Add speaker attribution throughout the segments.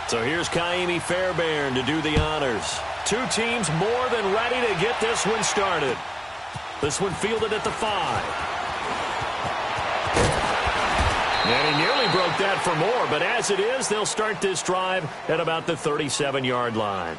Speaker 1: So here's Kaimi Fairbairn to do the honors. Two teams more than ready to get this one started. This one fielded at the 5. And he nearly broke that for more, but as it is, they'll start this drive at about the 37-yard line.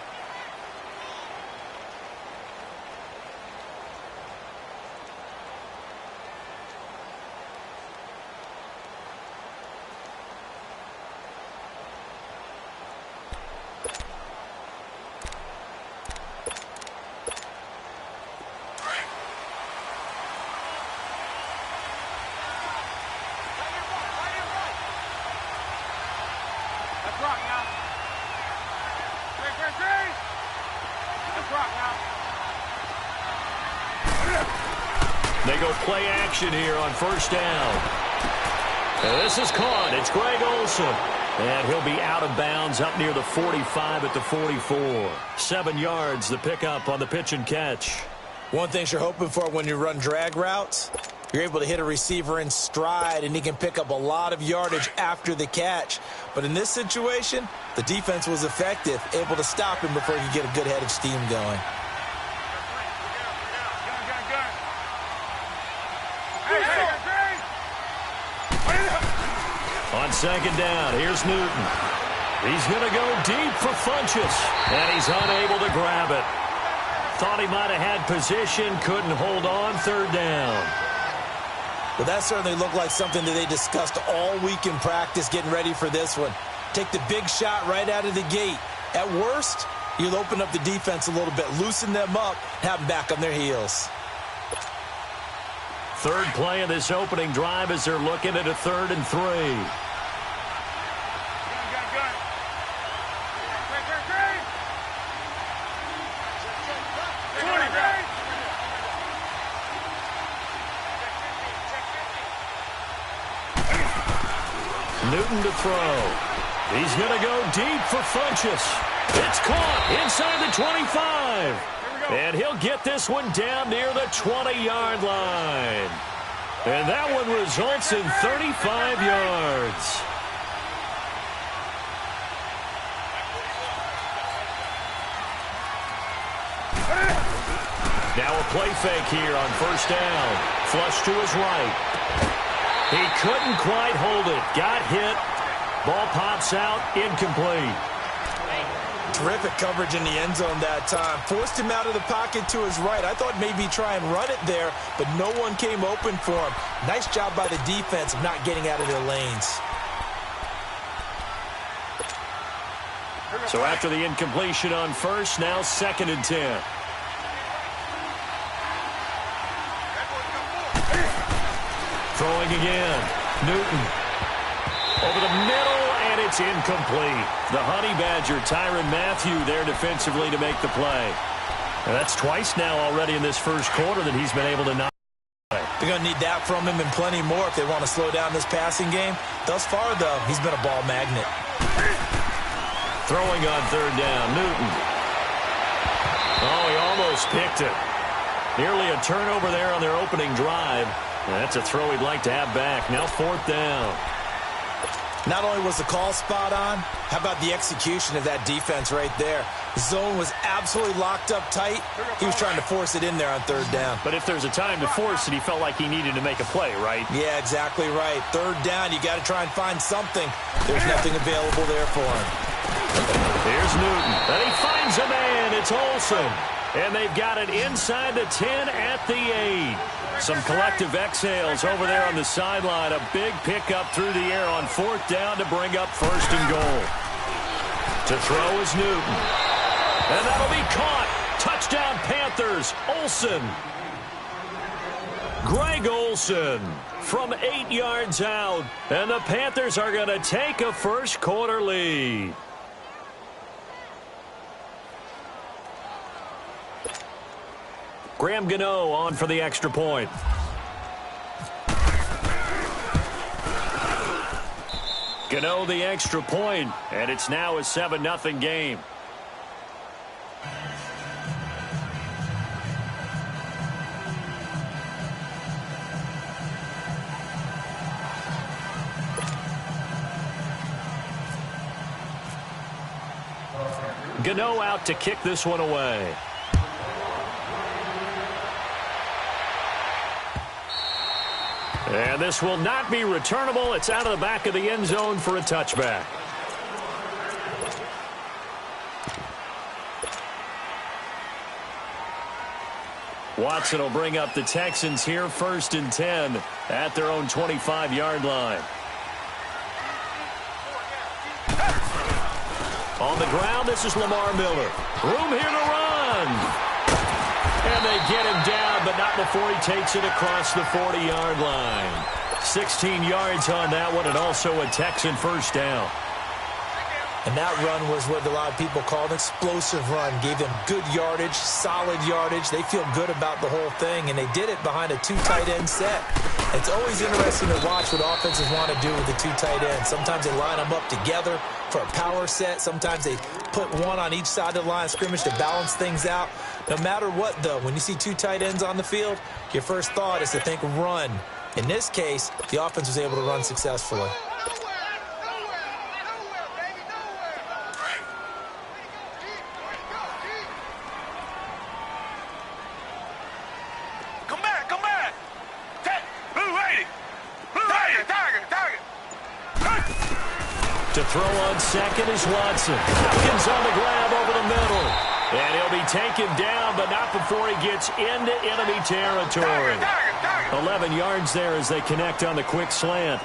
Speaker 1: They go play action here on first down. And this is caught. It's Greg Olsen. And he'll be out of bounds up near the 45 at the 44. 7 yards, the pickup on the pitch and catch.
Speaker 2: One thing you're hoping for when you run drag routes, you're able to hit a receiver in stride, and he can pick up a lot of yardage after the catch. But in this situation, the defense was effective, able to stop him before he could get a good head of steam going.
Speaker 1: On second down, here's Newton. He's going to go deep for Funchess, and he's unable to grab it. Thought he might have had position, couldn't hold on, third down.
Speaker 2: Well, that certainly looked like something that they discussed all week in practice getting ready for this one. Take the big shot right out of the gate. At worst, you'll open up the defense a little bit, loosen them up, have them back on their heels.
Speaker 1: Third play of this opening drive as they're looking at a 3rd and 3. Newton to throw. He's going to go deep for Funchess. It's caught inside the 25. And he'll get this one down near the 20-yard line. And that one results in 35 yards. Now a play fake here on first down. Flush to his right. He couldn't quite hold it. Got hit. Ball pops out. Incomplete.
Speaker 2: Terrific coverage in the end zone that time. Forced him out of the pocket to his right. I thought maybe try and run it there, but no one came open for him. Nice job by the defense of not getting out of their lanes.
Speaker 1: So after the incompletion on first, now 2nd and 10. Throwing again. Newton. Over the middle, and it's incomplete. The Honey Badger, Tyrann Mathieu, there defensively to make the play. And that's twice now already in this first quarter that he's been able to knock.
Speaker 2: They're going to need that from him and plenty more if they want to slow down this passing game. Thus far, though, he's been a ball magnet.
Speaker 1: Throwing on 3rd down, Newton. Oh, he almost picked it. Nearly a turnover there on their opening drive. And that's a throw he'd like to have back. Now 4th down.
Speaker 2: Not only was the call spot on, how about the execution of that defense right there? The zone was absolutely locked up tight. He was trying to force it in there on 3rd down.
Speaker 1: But if there's a time to force it, he felt like he needed to make a play, right?
Speaker 2: Yeah, exactly right. 3rd down, you got to try and find something. There's nothing available there for him.
Speaker 1: Here's Newton. And he finds a man. It's Olsen. And they've got it inside the 10 at the 8. Some collective exhales over there on the sideline. A big pickup through the air on 4th down to bring up 1st and goal. To throw is Newton. And that'll be caught. Touchdown Panthers. Olsen. Greg Olsen from 8 yards out. And the Panthers are going to take a first quarter lead. Graham Gano on for the extra point. Gano the extra point, and it's now a 7-0 game. Gano out to kick this one away. And this will not be returnable. It's out of the back of the end zone for a touchback. Watson will bring up the Texans here, 1st and 10 at their own 25-yard line. On the ground, this is Lamar Miller. Room here to run. And they get him down, but not before he takes it across the 40-yard line. 16 yards on that one, and also a Texan first down.
Speaker 2: And that run was what a lot of people call an explosive run. Gave them good yardage, solid yardage. They feel good about the whole thing, and they did it behind a 2 tight end set. It's always interesting to watch what offenses want to do with the 2 tight ends. Sometimes they line them up together for a power set. Sometimes they put one on each side of the line of scrimmage to balance things out. No matter what, though, when you see 2 tight ends on the field, your first thought is to think run. In this case, the offense was able to run successfully.
Speaker 1: To throw on second is Watson. Hopkins on the grab over the middle. And he'll be taken down, but not before he gets into enemy territory. 11 yards there as they connect on the quick slant.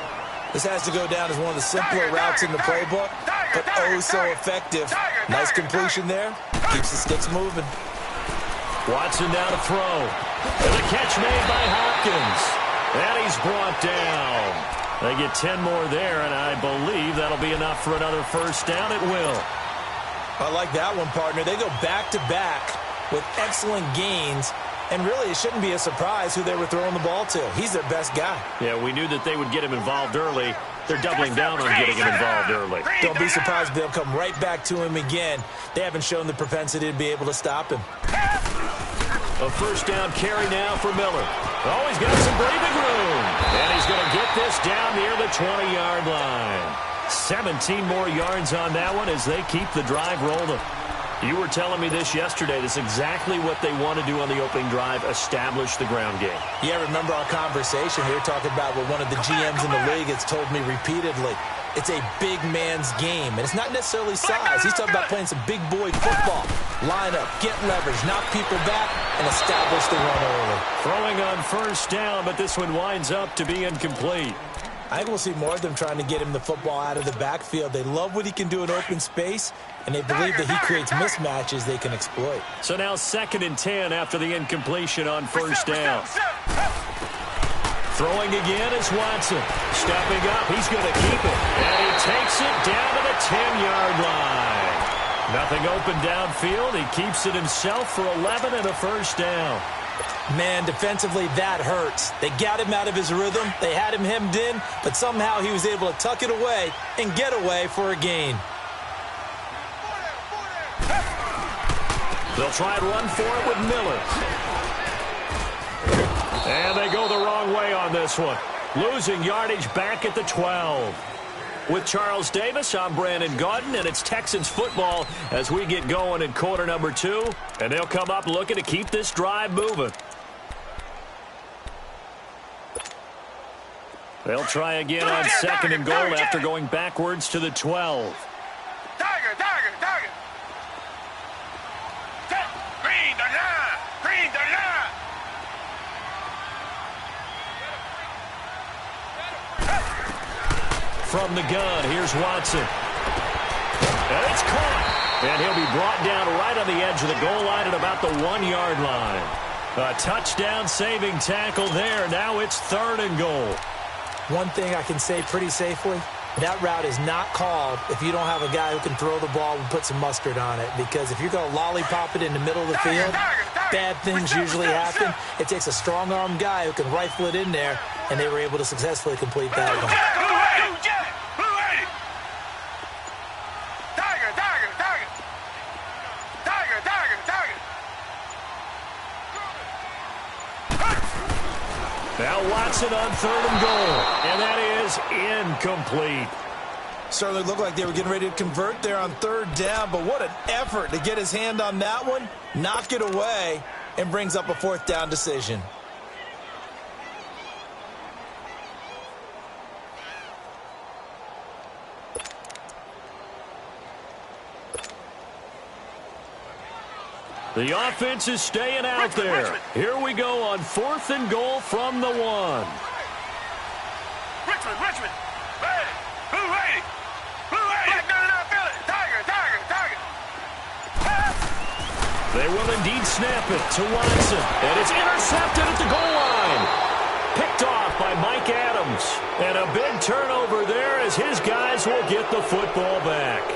Speaker 2: This has to go down as one of the simpler routes in the playbook, but oh so effective. Nice completion there. Keeps the sticks moving.
Speaker 1: Watson now to throw. And the catch made by Hopkins. And he's brought down. They get 10 more there, and I believe that'll be enough for another first down. It will.
Speaker 2: I like that one, partner. They go back-to-back with excellent gains, and really it shouldn't be a surprise who they were throwing the ball to. He's their best guy.
Speaker 1: Yeah, we knew that they would get him involved early. They're doubling down on getting him involved early.
Speaker 2: Don't be surprised if they'll come right back to him again. They haven't shown the propensity to be able to stop him.
Speaker 1: A first down carry now for Miller. Oh, he's got some breathing room. And he's going to get this down near the 20-yard line. 17 more yards on that one as they keep the drive rolling. You were telling me this yesterday. This is exactly what they want to do on the opening drive, establish the ground game.
Speaker 2: Yeah, remember our conversation. We were talking about what one of the GMs in the league has told me repeatedly. It's a big man's game, and it's not necessarily size. He's talking about playing some big boy football. Line up, get leverage, knock people back, and establish the run early.
Speaker 1: Throwing on first down, but this one winds up to be incomplete.
Speaker 2: I think we'll see more of them trying to get him the football out of the backfield. They love what he can do in open space, and they believe that he creates mismatches they can exploit.
Speaker 1: So now 2nd and 10 after the incompletion on first down. Throwing again is Watson. Stepping up, he's going to keep it. And he takes it down to the 10-yard line. Nothing open downfield. He keeps it himself for 11 and a first down.
Speaker 2: Man, defensively, that hurts. They got him out of his rhythm. They had him hemmed in, but somehow he was able to tuck it away and get away for a gain.
Speaker 1: They'll try and run for it with Miller. And they go the wrong way on this one. Losing yardage back at the 12. With Charles Davis, I'm Brandon Gaudin, and it's Texans football as we get going in quarter number 2. And they'll come up looking to keep this drive moving. They'll try again on 2nd and goal after going backwards to the 12. From the gun, here's Watson. And it's caught. And he'll be brought down right on the edge of the goal line at about the 1-yard line. A touchdown-saving tackle there. Now it's 3rd and goal.
Speaker 2: One thing I can say pretty safely, that route is not called if you don't have a guy who can throw the ball and put some mustard on it. Because if you're going to lollipop it in the middle of the field, bad things usually happen. It takes a strong-arm guy who can rifle it in there, and they were able to successfully complete that one. Now Watson on 3rd and goal, and that is incomplete. Certainly looked like they were getting ready to convert there on third down, but what an effort to get his hand on that one, knock it away, and brings up a fourth down decision.
Speaker 1: The offense is staying out there. Here we go on 4th and goal from the 1.
Speaker 3: Richmond. Hey, blue 80. Blue 80. Black 99 Philly. Tiger.
Speaker 1: They will indeed snap it to Watson. And it's intercepted at the goal line. Picked off by Mike Adams. And a big turnover there as his guys will get the football back.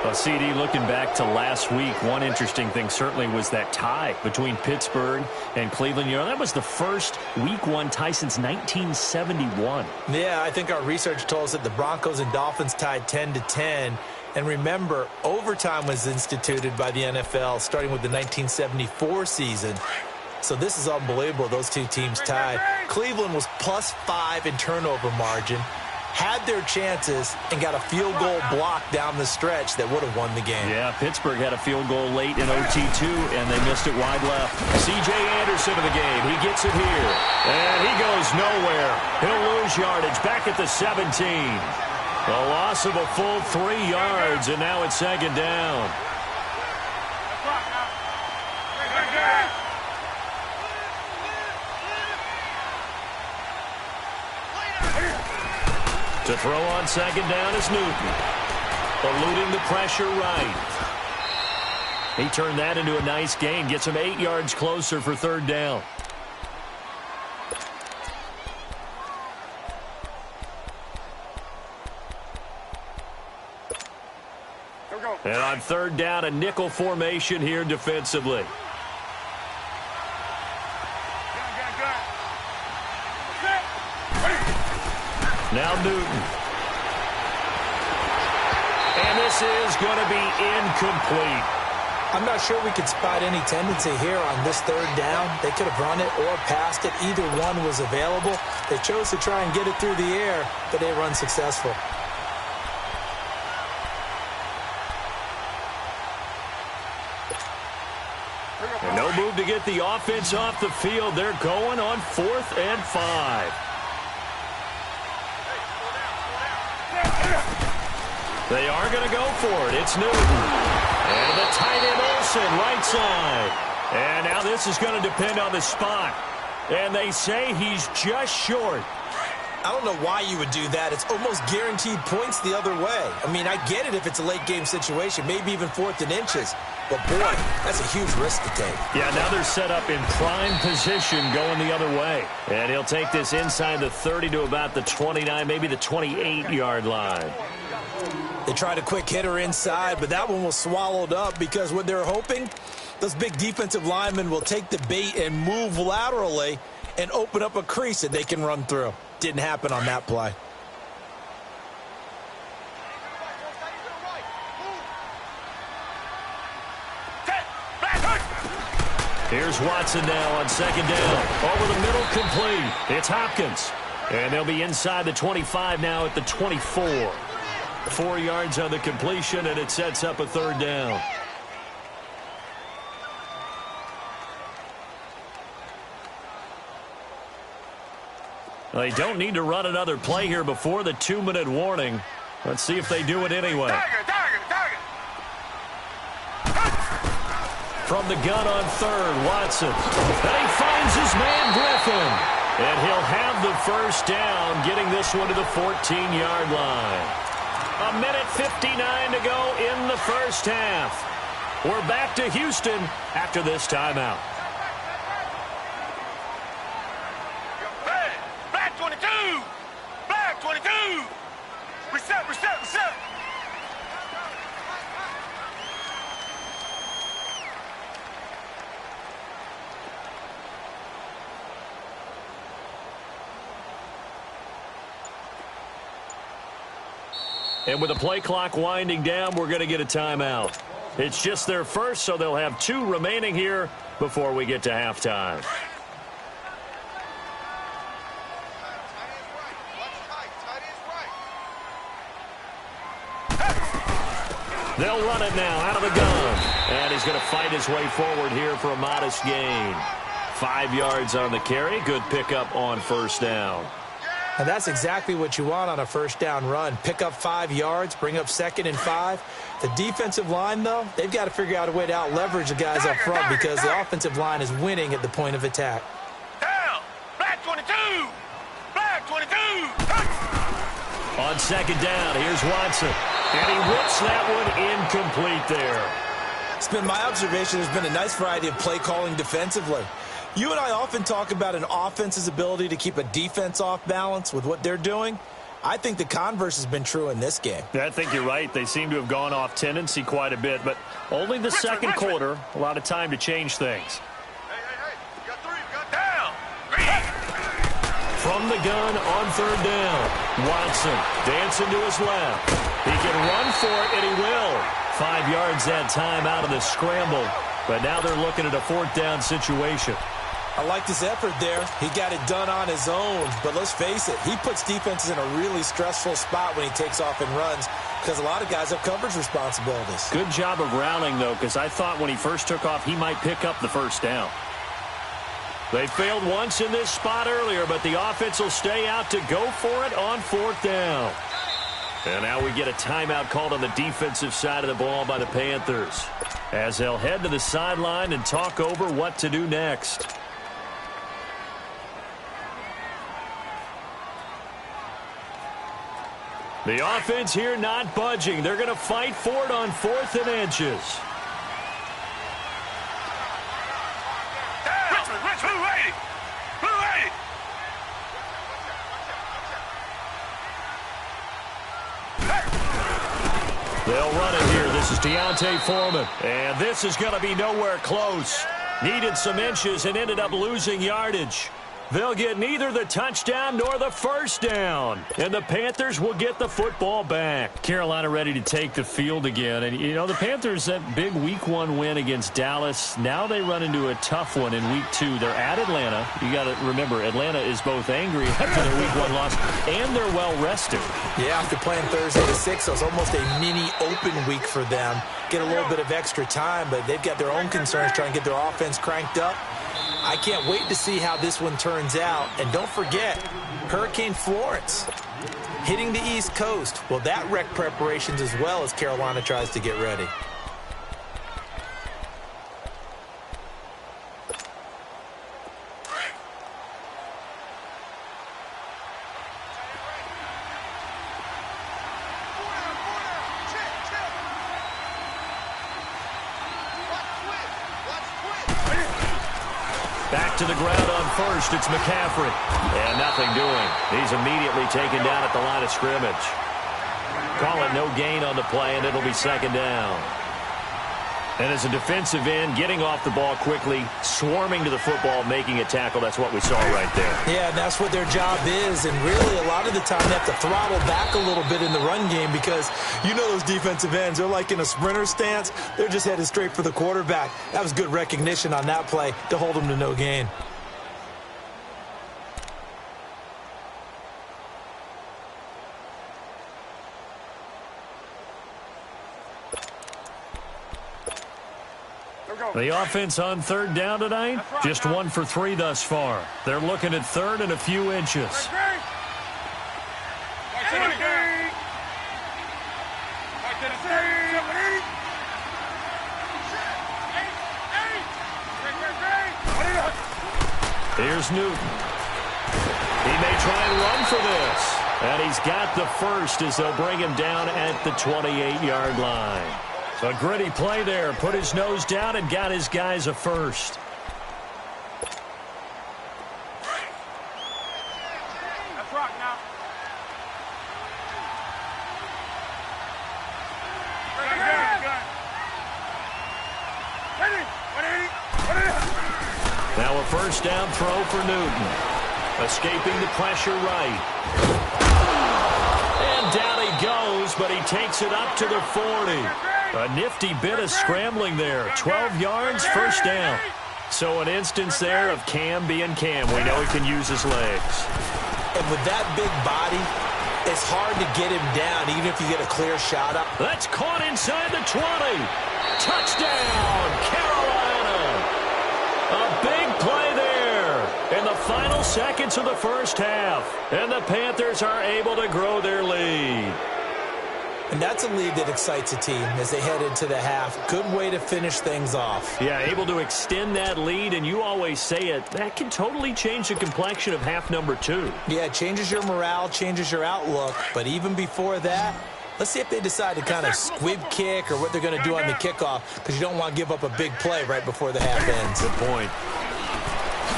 Speaker 1: Well, CD, looking back to last week, one interesting thing certainly was that tie between Pittsburgh and Cleveland. You know, that was the first Week 1 tie since 1971.
Speaker 2: Yeah, I think our research told us that the Broncos and Dolphins tied 10-10. And remember, overtime was instituted by the NFL starting with the 1974 season. So this is unbelievable, those two teams tied. Cleveland was +5 in turnover margin, had their chances, and got a field goal block down the stretch that would have won the game.
Speaker 1: Yeah, Pittsburgh had a field goal late in OT too, and they missed it wide left. C.J. Anderson of the game. He gets it here. And he goes nowhere. He'll lose yardage back at the 17. A loss of a full 3 yards, and now it's 2nd down. To throw on 2nd down is Newton. Eluding the pressure right. He turned that into a nice gain. Gets him 8 yards closer for 3rd down. And on 3rd down, a nickel formation here defensively. Now Newton. And this is going to be incomplete.
Speaker 2: I'm not sure we could spot any tendency here on this 3rd down. They could have run it or passed it. Either one was available. They chose to try and get it through the air, but they were unsuccessful.
Speaker 1: And no move to get the offense off the field. They're going on 4th and 5. They are going to go for it. It's Newton. And the tight end Olsen, right side. And now this is going to depend on the spot. And they say he's just short.
Speaker 2: I don't know why you would do that. It's almost guaranteed points the other way. I mean, I get it if it's a late game situation, maybe even 4th and inches. But, boy, that's a huge risk to take.
Speaker 1: Yeah, now they're set up in prime position going the other way. And he'll take this inside the 30 to about the 29, maybe the 28-yard line.
Speaker 2: They tried a quick hitter inside, but that one was swallowed up because what they're hoping, those big defensive linemen will take the bait and move laterally and open up a crease that they can run through. Didn't happen on that play.
Speaker 1: Here's Watson now on 2nd down. Over the middle, complete. It's Hopkins. And they'll be inside the 25 now at the 24. 4 yards on the completion, and it sets up a 3rd down. Well, they don't need to run another play here before the 2-minute warning. Let's see if they do it anyway. From the gun on 3rd, Watson. And he finds his man Griffin. And he'll have the 1st down, getting this one to the 14-yard line. 1:59 to go in the 1st half. We're back to Houston after this timeout.
Speaker 3: Hey, Black 22! Black 22! Reset!
Speaker 1: And with the play clock winding down, we're going to get a timeout. It's just their first, so they'll have 2 remaining here before we get to halftime. They'll run it now out of the gun. And he's going to fight his way forward here for a modest gain. 5 yards on the carry. Good pickup on first down.
Speaker 2: And that's exactly what you want on a first down run. Pick up 5 yards, bring up 2nd and 5. The defensive line, though, they've got to figure out a way to out-leverage the guys up front because the offensive line is winning at the point of attack.
Speaker 3: Down. Black 22. Black 22.
Speaker 1: On second down, here's Watson. And he whips that one incomplete there.
Speaker 2: It's been my observation there's been a nice variety of play calling defensively. You and I often talk about an offense's ability to keep a defense off balance with what they're doing. I think the converse has been true in this game.
Speaker 1: Yeah, I think you're right. They seem to have gone off tendency quite a bit, but only the second quarter, a lot of time to change things.
Speaker 3: Hey. We got 3. We got down.
Speaker 1: From the gun on third down, Watson dancing to his left. He can run for it, and he will. 5 yards that time out of the scramble, but now they're looking at a 4th down situation.
Speaker 2: I liked his effort there. He got it done on his own, but let's face it, he puts defenses in a really stressful spot when he takes off and runs because a lot of guys have coverage responsibilities.
Speaker 1: Good job of routing, though, because I thought when he first took off, he might pick up the first down. They failed once in this spot earlier, but the offense will stay out to go for it on 4th down. And now we get a timeout called on the defensive side of the ball by the Panthers as they'll head to the sideline and talk over what to do next. The offense here not budging. They're going to fight for it on 4th and inches.
Speaker 3: Richmond, Blue 80. Blue 80.
Speaker 1: They'll run it here. This is Deontay Foreman. And this is going to be nowhere close. Needed some inches and ended up losing yardage. They'll get neither the touchdown nor the first down. And the Panthers will get the football back. Carolina ready to take the field again. And, you know, the Panthers, that big Week 1 win against Dallas, now they run into a tough one in Week 2. They're at Atlanta. You got to remember, Atlanta is both angry after their Week 1 loss, and they're well-rested.
Speaker 2: Yeah, after playing Thursday to 6, so it's almost a mini open week for them. Get a little bit of extra time, but they've got their own concerns trying to get their offense cranked up. I can't wait to see how this one turns out. And don't forget, Hurricane Florence hitting the East Coast. Well, that wreck preparations as well as Carolina tries to get ready.
Speaker 1: Back to the ground on first. It's McCaffrey. And nothing doing. He's immediately taken down at the line of scrimmage. Call it no gain on the play, and it'll be 2nd down. And as a defensive end, getting off the ball quickly, swarming to the football, making a tackle, that's what we saw right there.
Speaker 2: Yeah, and that's what their job is. And really, a lot of the time, they have to throttle back a little bit in the run game because you know those defensive ends, they're like in a sprinter stance. They're just headed straight for the quarterback. That was good recognition on that play to hold them to no gain.
Speaker 1: The offense on 3rd down tonight, just 1 for 3 thus far. They're looking at 3rd and a few inches. Here's Newton. He may try and run for this. And he's got the first as they'll bring him down at the 28-yard line. A gritty play there. Put his nose down and got his guys a first.
Speaker 3: Let's rock now.
Speaker 1: Now a first down throw for Newton. Escaping the pressure right. And down he goes, but he takes it up to the 40. A nifty bit of scrambling there. 12 yards, first down. So an instance there of Cam being Cam. We know he can use his legs.
Speaker 2: And with that big body, It's hard to get him down, even if you get a clear shot up.
Speaker 1: That's caught inside the 20. Touchdown, Carolina. A big play there in the final seconds of the first half. And the Panthers are able to grow their lead.
Speaker 2: And that's a lead that excites a team as they head into the half. Good way to finish things off.
Speaker 1: Yeah, able to extend that lead, and you always say it, that can totally change the complexion of half number 2.
Speaker 2: Yeah, it changes your morale, changes your outlook. But even before that, let's see if they decide to kind of squib kick or what they're going to do on the kickoff, because you don't want to give up a big play right before the half ends.
Speaker 1: Good point.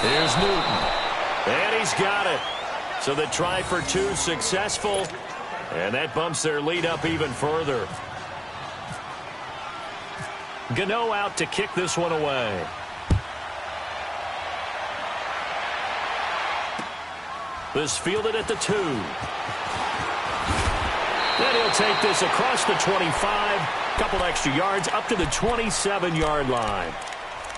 Speaker 1: Here's Newton. And he's got it. So the try for 2 successful. And that bumps their lead up even further. Gano out to kick this one away. This fielded at the 2. Then he'll take this across the 25. Couple extra yards up to the 27-yard line.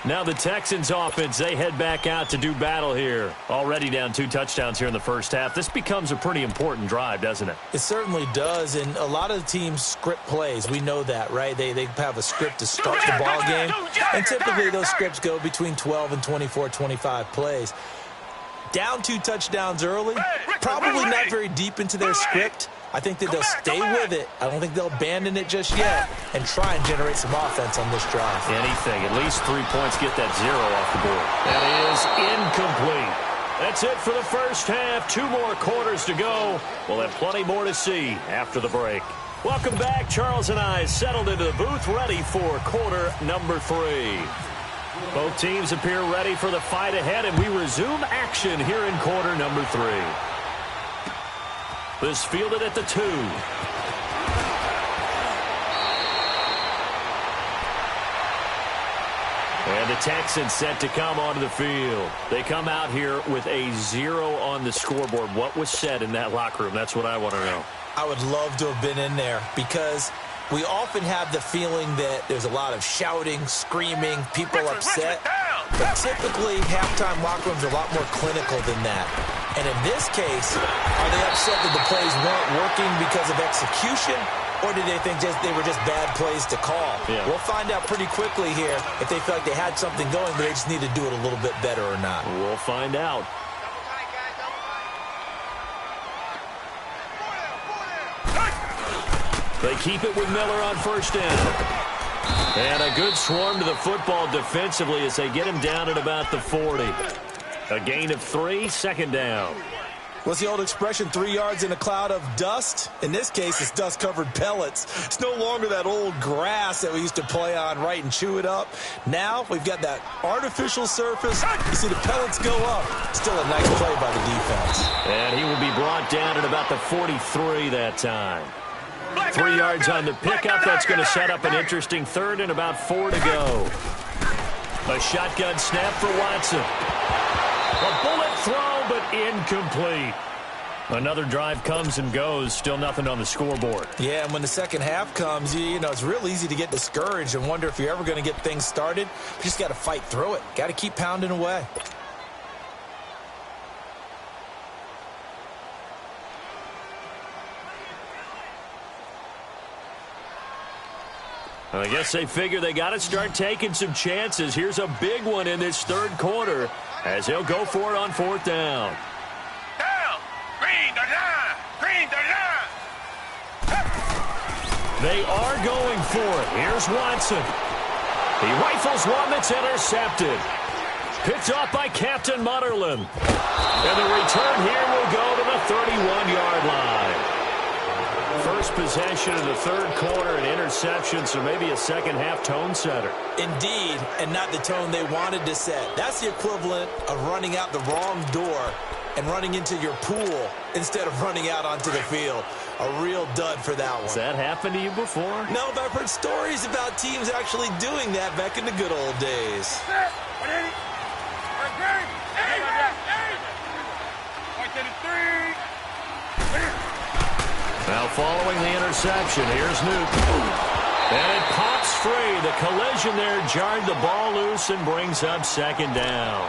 Speaker 1: Now the Texans offense, they head back out to do battle here. Already down 2 touchdowns here in the first half. This becomes a pretty important drive, doesn't it?
Speaker 2: It certainly does, and a lot of the teams script plays. We know that, right? They have a script to start the ball game, and typically those scripts go between 12 and 24, 25 plays. Down 2 touchdowns early, probably not very deep into their script. I think that they'll stay with it. I don't think they'll abandon it just yet and try and generate some offense on this drive.
Speaker 1: Anything. At least 3 points, get that 0 off the board. That is incomplete. That's it for the first half. 2 more quarters to go. We'll have plenty more to see after the break. Welcome back. Charles and I settled into the booth, ready for quarter number 3. Both teams appear ready for the fight ahead, and we resume action here in quarter number 3. This fielded at the 2. And the Texans set to come onto the field. They come out here with a 0 on the scoreboard. What was said in that locker room? That's what I want to know.
Speaker 2: I would love to have been in there because we often have the feeling that there's a lot of shouting, screaming, people upset. But typically, halftime locker rooms are a lot more clinical than that. And in this case, are they upset that the plays weren't working because of execution, or did they think they were just bad plays to call?
Speaker 1: Yeah.
Speaker 2: We'll find out pretty quickly here if they feel like they had something going, but they just need to do it a little bit better or not.
Speaker 1: We'll find out. They keep it with Miller on first down. And a good swarm to the football defensively as they get him down at about the 40. A gain of 3, second down.
Speaker 2: What's the old expression, 3 yards in a cloud of dust? In this case, it's dust-covered pellets. It's no longer that old grass that we used to play on, right, and chew it up. Now we've got that artificial surface. You see the pellets go up. Still a nice play by the defense.
Speaker 1: And he will be brought down at about the 43 that time. 3 yards on the pickup. That's going to set up an interesting 3rd and about 4 to go. A shotgun snap for Watson. A bullet throw, but incomplete. Another drive comes and goes. Still nothing on the scoreboard.
Speaker 2: Yeah, and when the second half comes, you know, it's real easy to get discouraged and wonder if you're ever going to get things started. You just got to fight through it. Got to keep pounding away.
Speaker 1: I guess they figure they got to start taking some chances. Here's a big one in this 3rd quarter as he'll go for it on 4th down.
Speaker 3: Down. Green the line. Green the line.
Speaker 1: They are going for it. Here's Watson. He rifles one that's intercepted. Picked off by Captain Mutterland. And the return here will go to the 31-yard line. First possession of the 3rd quarter, an interception, so maybe a second-half tone setter.
Speaker 2: Indeed, and not the tone they wanted to set. That's the equivalent of running out the wrong door and running into your pool instead of running out onto the field. A real dud for that one.
Speaker 1: Has that happened to you before?
Speaker 2: No, but I've heard stories about teams actually doing that back in the good old days.
Speaker 1: Now following the interception, here's Newton. And it pops free. The collision there jarred the ball loose and brings up 2nd down.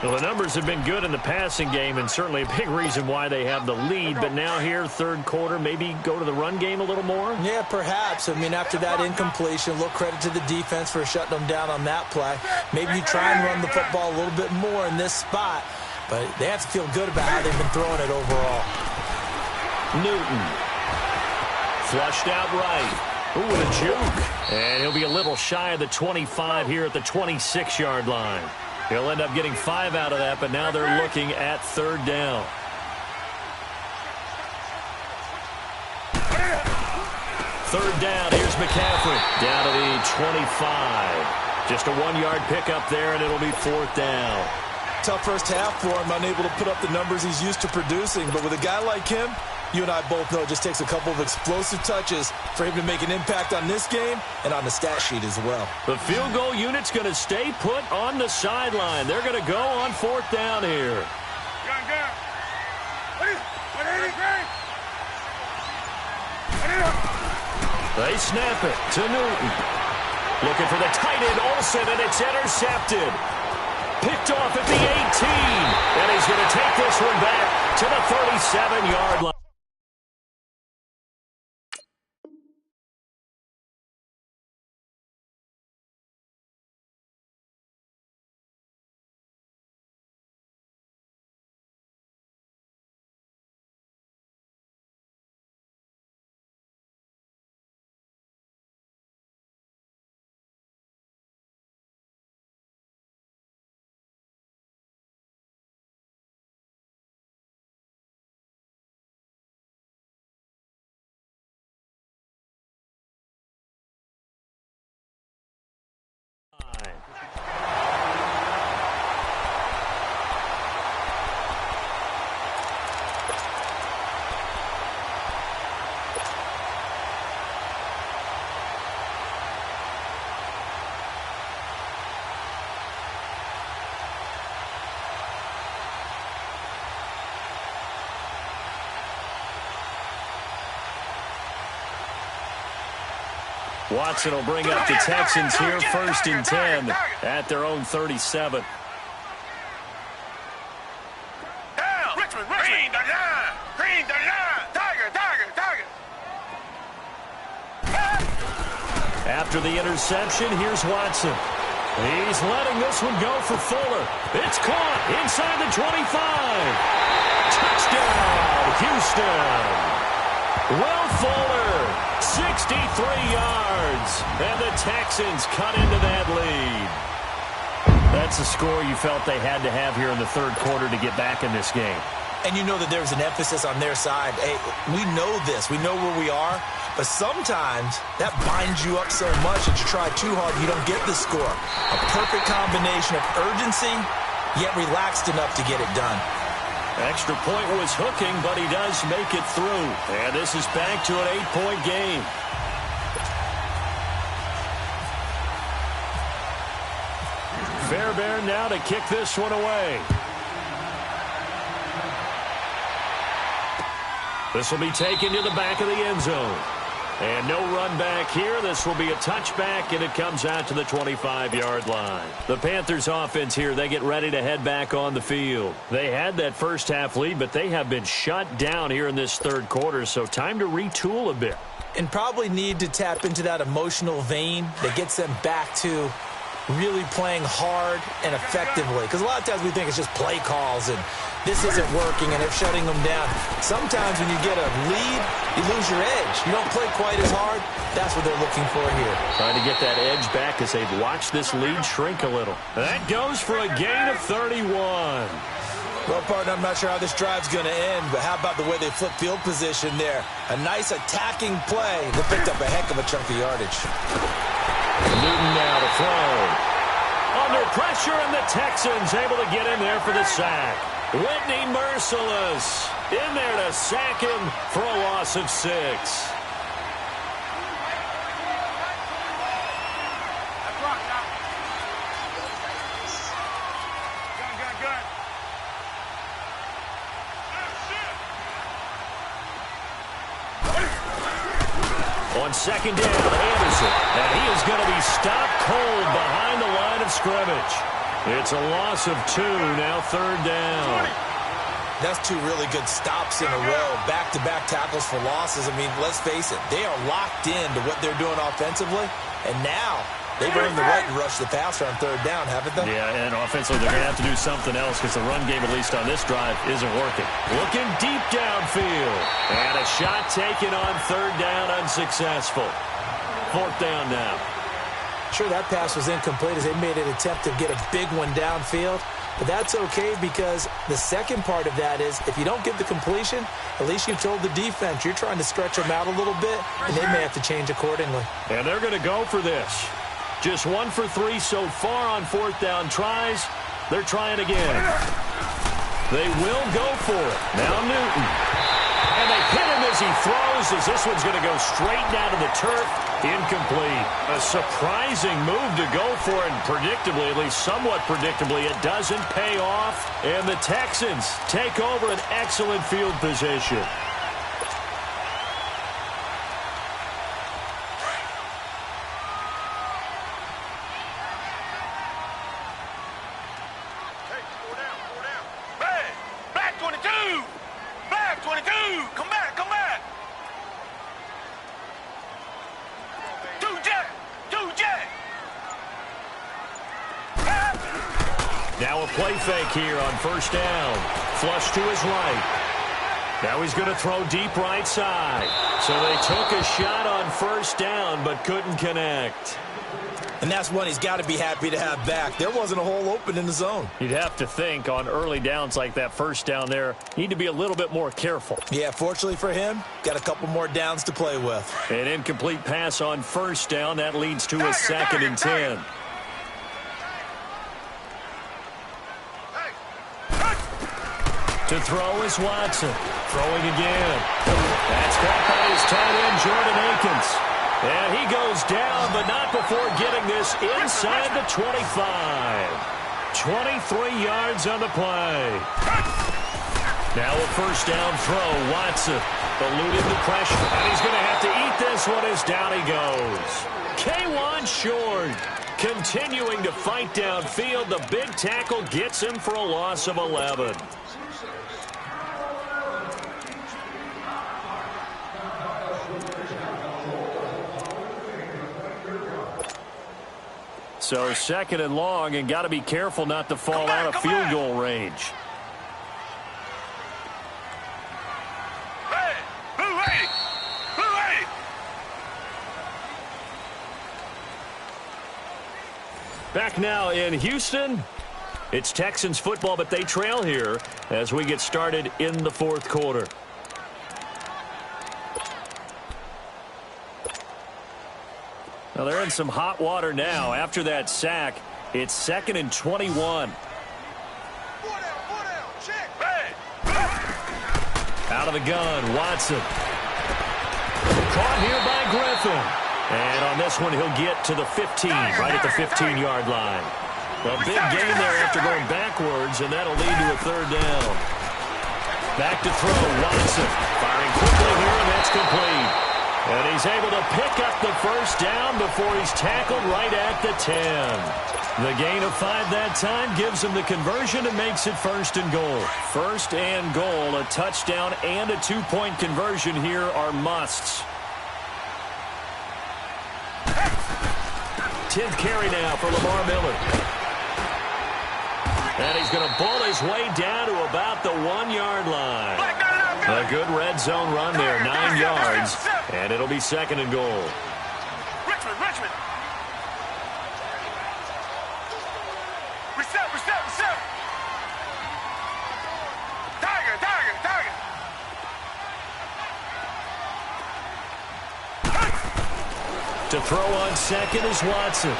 Speaker 1: Well, the numbers have been good in the passing game, and certainly a big reason why they have the lead. But now here, third quarter, maybe go to the run game a little more?
Speaker 2: Yeah, perhaps. I mean, after that incompletion, a little credit to the defense for shutting them down on that play. Maybe you try and run the football a little bit more in this spot, but they have to feel good about how they've been throwing it overall.
Speaker 1: Newton. Flushed out right. Ooh, with a juke. And he'll be a little shy of the 25 here at the 26-yard line. He'll end up getting 5 out of that, but now they're looking at third down. Third down, here's McCaffrey. Down to the 25. Just a 1-yard pickup there, and it'll be fourth down.
Speaker 2: Tough first half for him, unable to put up the numbers he's used to producing. But with a guy like him, you and I both know it just takes a couple of explosive touches for him to make an impact on this game and on the stat sheet as well.
Speaker 1: The field goal unit's going to stay put on the sideline. They're going to go on fourth down here. They snap it to Newton. Looking for the tight end, Olsen, and it's intercepted. Picked off at the 18. And he's going to take this one back to the 37-yard line. Watson will bring up the Texans here, 1st and 10 at their own 37.
Speaker 3: Down. Richmond. Green the line. Green the line. Tiger.
Speaker 1: After the interception, here's Watson. He's letting this one go for Fuller. It's caught inside the 25. Touchdown, Houston. Will Fuller, 63 yards, and the Texans cut into that lead. That's a score you felt they had to have here in the third quarter to get back in this game.
Speaker 2: And you know that there's an emphasis on their side. Hey, we know this. We know where we are. But sometimes that binds you up so much that you try too hard and you don't get the score. A perfect combination of urgency, yet relaxed enough to get it done.
Speaker 1: Extra point was hooking, but he does make it through. And this is back to an 8-point game. Fairbairn now to kick this one away. This will be taken to the back of the end zone. And no run back here. This will be a touchback, and it comes out to the 25-yard line. The Panthers offense here, they get ready to head back on the field. They had that first half lead, but they have been shut down here in this third quarter, so time to retool a bit.
Speaker 2: And probably need to tap into that emotional vein that gets them back to really playing hard and effectively. Because a lot of times we think it's just play calls and this isn't working and they're shutting them down. Sometimes when you get a lead, you lose your edge. You don't play quite as hard. That's what they're looking for here.
Speaker 1: Trying to get that edge back as they've watched this lead shrink a little. That goes for a gain of 31.
Speaker 2: Well, partner, I'm not sure how this drive's going to end, but how about the way they flip field position there? A nice attacking play that picked up a heck of a chunk of yardage.
Speaker 1: Newton now to throw. Under pressure, and the Texans able to get in there for the sack. Whitney merciless in there to sack him for a loss of 6. On second down, Anderson, and he is going to be stopped cold behind the line of scrimmage. It's a loss of 2, now third down.
Speaker 2: That's 2 really good stops in a row. Back-to-back tackles for losses. I mean, let's face it, they are locked into what they're doing offensively. And now they've earned the right to rush the passer on third down, haven't they?
Speaker 1: Yeah, and offensively they're going to have to do something else because the run game, at least on this drive, isn't working. Looking deep downfield. And a shot taken on third down, unsuccessful. Fourth down now.
Speaker 2: Sure, that pass was incomplete as they made an attempt to get a big one downfield. But that's okay because the second part of that is if you don't get the completion, at least you've told the defense you're trying to stretch them out a little bit, and they may have to change accordingly.
Speaker 1: And they're going to go for this. Just 1 for 3 so far on fourth down tries. They're trying again. They will go for it. Now Newton. And they hit him as he throws, as this one's going to go straight down to the turf. Incomplete. A surprising move to go for it, and predictably, at least somewhat predictably, it doesn't pay off. And the Texans take over an excellent field position.
Speaker 3: Back 22! Back 22! Come back, come back! 2 jet! 2 jet!
Speaker 1: Now a play fake here on first down. Flush to his right. Now he's going to throw deep right side. So they took a shot on first down but couldn't connect.
Speaker 2: And that's one he's got to be happy to have back. There wasn't a hole open in the zone.
Speaker 1: You'd have to think on early downs like that first down there, need to be a little bit more careful.
Speaker 2: Yeah, fortunately for him, got a couple more downs to play with.
Speaker 1: An incomplete pass on first down. That leads to a second and 10. To throw is Watson. Throwing again. That's caught by his tight end, Jordan Akins. And he goes down, but not before getting this inside the 25. 23 yards on the play. Now a first down throw. Watson eluding the pressure. And he's going to have to eat this one as down he goes. K1 short. Continuing to fight downfield. The big tackle gets him for a loss of 11. So second and long, and got to be careful not to fall out of field goal range.
Speaker 3: Hey! Who ready? Who ready?
Speaker 1: Back now in Houston. It's Texans football, but they trail here as we get started in the fourth quarter. Now they're in some hot water now. After that sack, it's second and 21. Out of the gun, Watson. Caught here by Griffin. And on this one, he'll get to the 15, right at the 15-yard line. A big gain there after going backwards, and that'll lead to a third down. Back to throw, Watson. Firing quickly here, and that's complete. And he's able to pick up the first down before he's tackled right at the 10. The gain of 5 that time gives him the conversion and makes it first and goal. First and goal, a touchdown and a 2-point conversion here are musts. 10th carry now for Lamar Miller. And he's going to ball his way down to about the 1-yard line. A good red zone run there, 9 yards, and it'll be second and goal.
Speaker 3: Richmond! Reset! Tiger!
Speaker 1: To throw on second is Watson.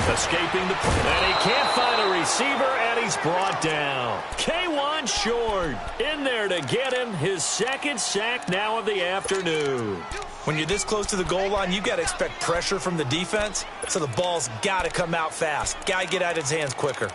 Speaker 1: Escaping the... And he can't find a receiver, and he's brought down. K1 short. In there to get him his second sack now of the afternoon.
Speaker 2: When you're this close to the goal line, you've got to expect pressure from the defense, so the ball's got to come out fast. Got to get out of his hands quicker.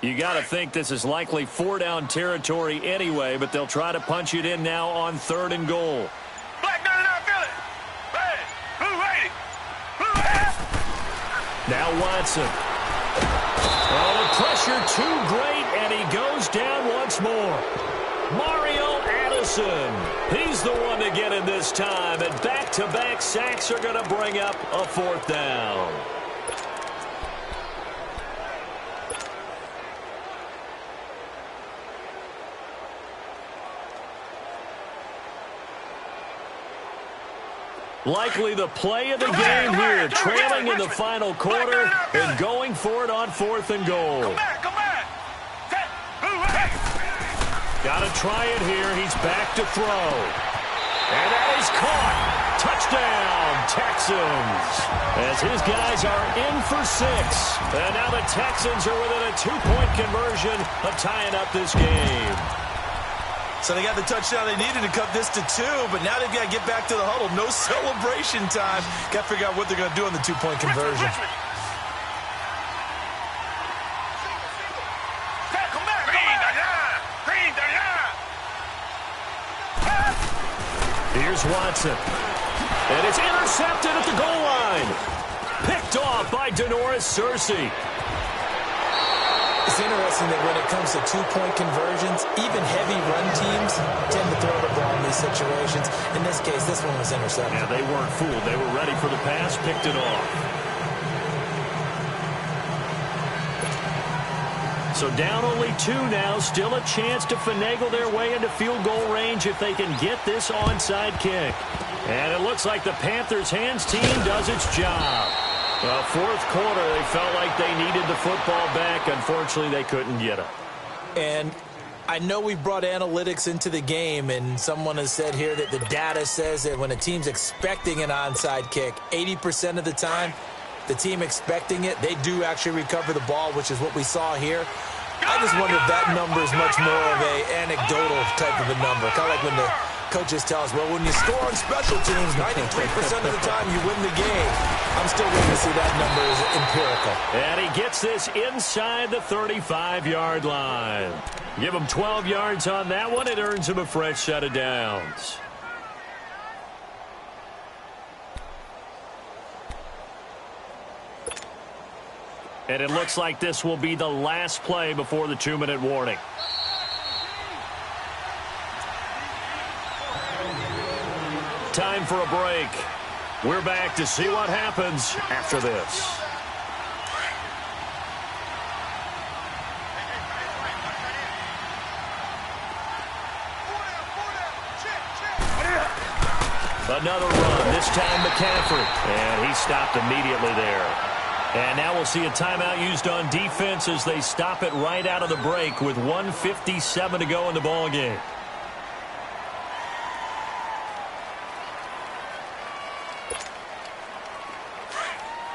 Speaker 1: You got to think this is likely 4-down territory anyway, but they'll try to punch it in now on 3rd and goal.
Speaker 3: Black 99 Philly. Red. Blue 80. Blue 80.
Speaker 1: Now Watson. Oh, the pressure too great, and he goes down once more. Mario Addison. He's the one to get in this time, and back-to-back sacks are going to bring up a 4th down. Likely the play of the game here, trailing in the final quarter and going for it on 4th and goal.
Speaker 3: Come back.
Speaker 1: Got to try it here. He's back to throw. And that is caught. Touchdown, Texans. As his guys are in for 6. And now the Texans are within a 2-point conversion of tying up this game.
Speaker 2: So they got the touchdown they needed to cut this to 2, but now they've got to get back to the huddle. No celebration time. Got to figure out what they're going to do on the 2-point conversion.
Speaker 1: Here's Watson. And it's intercepted at the goal line. Picked off by Denoris Searcy.
Speaker 2: It's interesting that when it comes to 2-point conversions, even heavy run teams tend to throw the ball in these situations. In this case, this one was intercepted.
Speaker 1: Yeah, they weren't fooled. They were ready for the pass, picked it off. So down only 2 now, still a chance to finagle their way into field goal range if they can get this onside kick. And it looks like the Panthers' hands team does its job. 4th quarter, they felt like they needed the football back. Unfortunately, they couldn't get it.
Speaker 2: And I know we brought analytics into the game, and someone has said here that the data says that when a team's expecting an onside kick, 80% of the time, the team expecting it, they do actually recover the ball, which is what we saw here. I just wonder if that number is much more of a anecdotal type of a number. Kind of like when the coaches tell us, well, when you score on special teams, 93% of the time you win the game. I'm still waiting to see that number is empirical.
Speaker 1: And he gets this inside the 35-yard line. Give him 12 yards on that one. It earns him a fresh set of downs. And it looks like this will be the last play before the 2-minute warning. Time for a break. We're back to see what happens after this. Another run, this time McCaffrey. And he stopped immediately there. And now we'll see a timeout used on defense as they stop it right out of the break with 1:57 to go in the ballgame.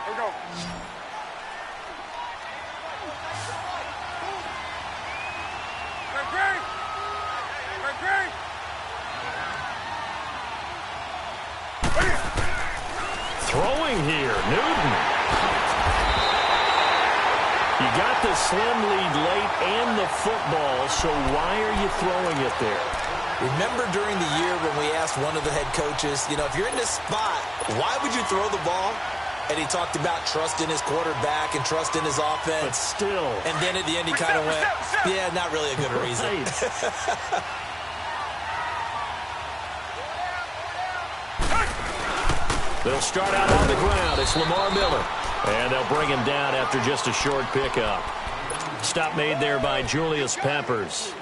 Speaker 3: Here we go.
Speaker 1: Throwing here, Newton. You got the slim lead late and the football, so why are you throwing it there?
Speaker 2: Remember during the year when we asked one of the head coaches, you know, if you're in this spot, why would you throw the ball? And he talked about trust in his quarterback and trust in his offense.
Speaker 1: But still.
Speaker 2: And then at the end he kind of went, yeah, not really a good reason.
Speaker 1: They'll start out on the ground. It's Lamar Miller. And they'll bring him down after just a short pickup. Stop made there by Julius Peppers.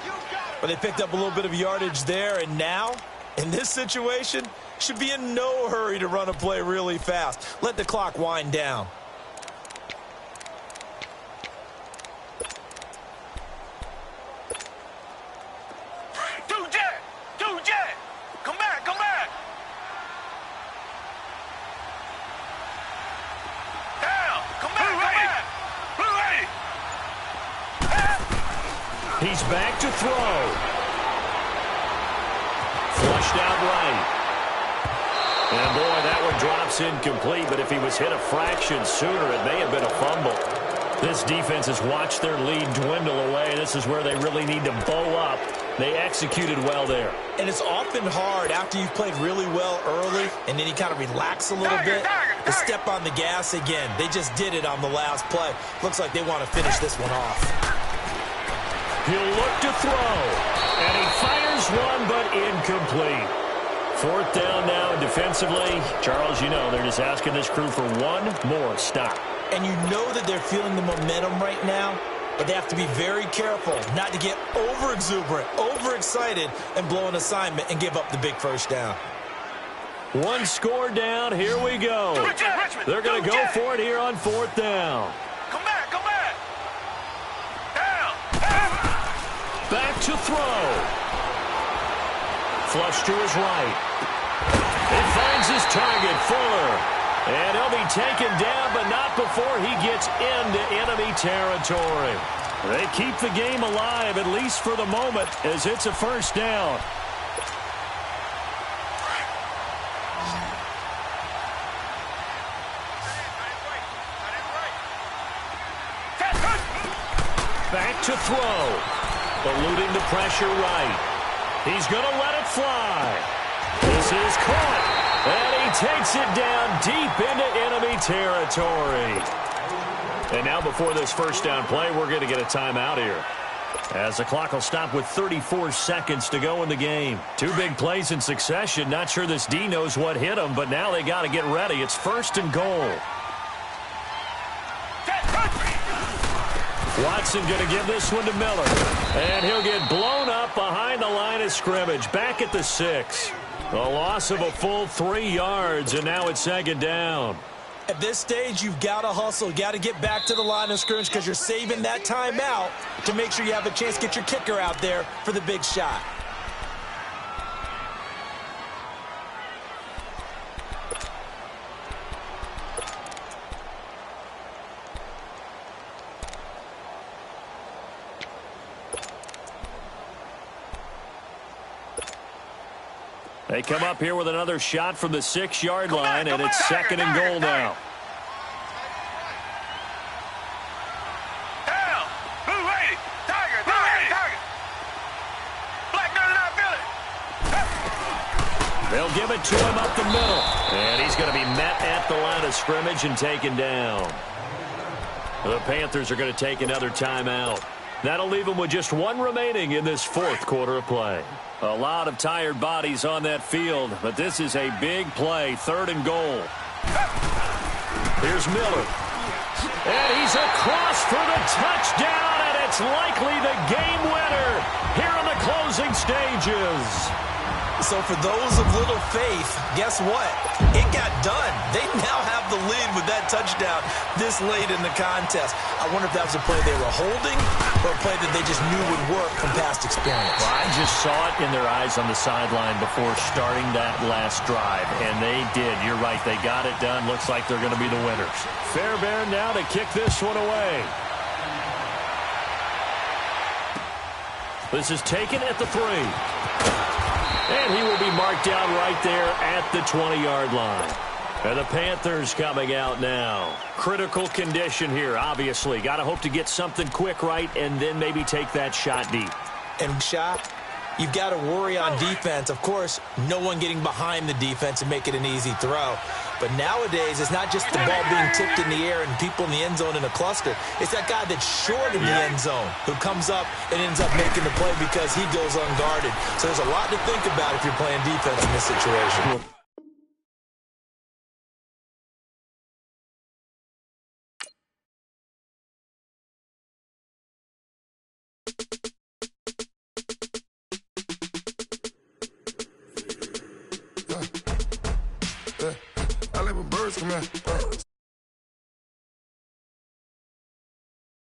Speaker 2: But they picked up a little bit of yardage there, and now, in this situation, should be in no hurry to run a play really fast. Let the clock wind down.
Speaker 3: Come back, come back. Down, come back, come back. Blue 80.
Speaker 1: He's back to throw. Flushed out right. And boy, that one drops incomplete, but if he was hit a fraction sooner, it may have been a fumble. This defense has watched their lead dwindle away. This is where they really need to bow up. They executed well there.
Speaker 2: And it's often hard after you've played really well early and then you kind of relax a little bit to step on the gas again. They just did it on the last play. Looks like they want to finish this one off.
Speaker 1: He'll look to throw. And he fires one, but incomplete. Fourth down now defensively. Charles, you know, they're just asking this crew for one more stop.
Speaker 2: And you know that they're feeling the momentum right now, but they have to be very careful not to get over-exuberant, over-excited, and blow an assignment and give up the big first down.
Speaker 1: One score down. Here we go. They're going to go for it here on fourth down.
Speaker 3: Come back, come back. Down.
Speaker 1: Back to throw. Flush to his right. It finds his target, Fuller. And he'll be taken down, but not before he gets into enemy territory. They keep the game alive, at least for the moment, as it's a first down. Back to throw. Eluding the pressure right. He's going to let it fly. This is caught. And he takes it down deep into enemy territory. And now before this first down play, we're going to get a timeout here, as the clock will stop with 34 seconds to go in the game. Two big plays in succession. Not sure this D knows what hit him, but now they got to get ready. It's first and goal. Watson going to give this one to Miller. And he'll get blown up behind the line of scrimmage. Back at the 6. A loss of a full 3 yards, and now it's second down.
Speaker 2: At this stage, you've got to hustle. You've got to get back to the line of scrimmage because you're saving that timeout to make sure you have a chance to get your kicker out there for the big shot.
Speaker 1: They come up here with another shot from the 6-yard line, and it's second and goal now.
Speaker 3: Down. Blue lady. Tiger. Tiger. Black 99 Billy.
Speaker 1: They'll give it to him up the middle. And he's going to be met at the line of scrimmage and taken down. The Panthers are going to take another timeout. That'll leave them with just one remaining in this fourth quarter of play. A lot of tired bodies on that field, but this is a big play, third and goal. Here's Miller. And he's across for the touchdown, and it's likely the game winner here in the closing stages.
Speaker 2: So for those of little faith, guess what? It got done. They now have the lead with that touchdown this late in the contest. I wonder if that was a play they were holding or a play that they just knew would work from past experience.
Speaker 1: Well, I just saw it in their eyes on the sideline before starting that last drive, and they did. You're right. They got it done. Looks like they're going to be the winners. Fairbairn now to kick this one away. This is taken at the 3. And he will be marked down right there at the 20-yard line. And the Panthers coming out now. Critical condition here, obviously. Got to hope to get something quick right and then maybe take that shot deep.
Speaker 2: And shot, you've got to worry on defense. Of course, no one getting behind the defense and make it an easy throw. But nowadays, it's not just the ball being tipped in the air and people in the end zone in a cluster. It's that guy that's short in the end zone who comes up and ends up making the play because he goes unguarded. So there's a lot to think about if you're playing defense in this situation.
Speaker 4: I let my birds come out.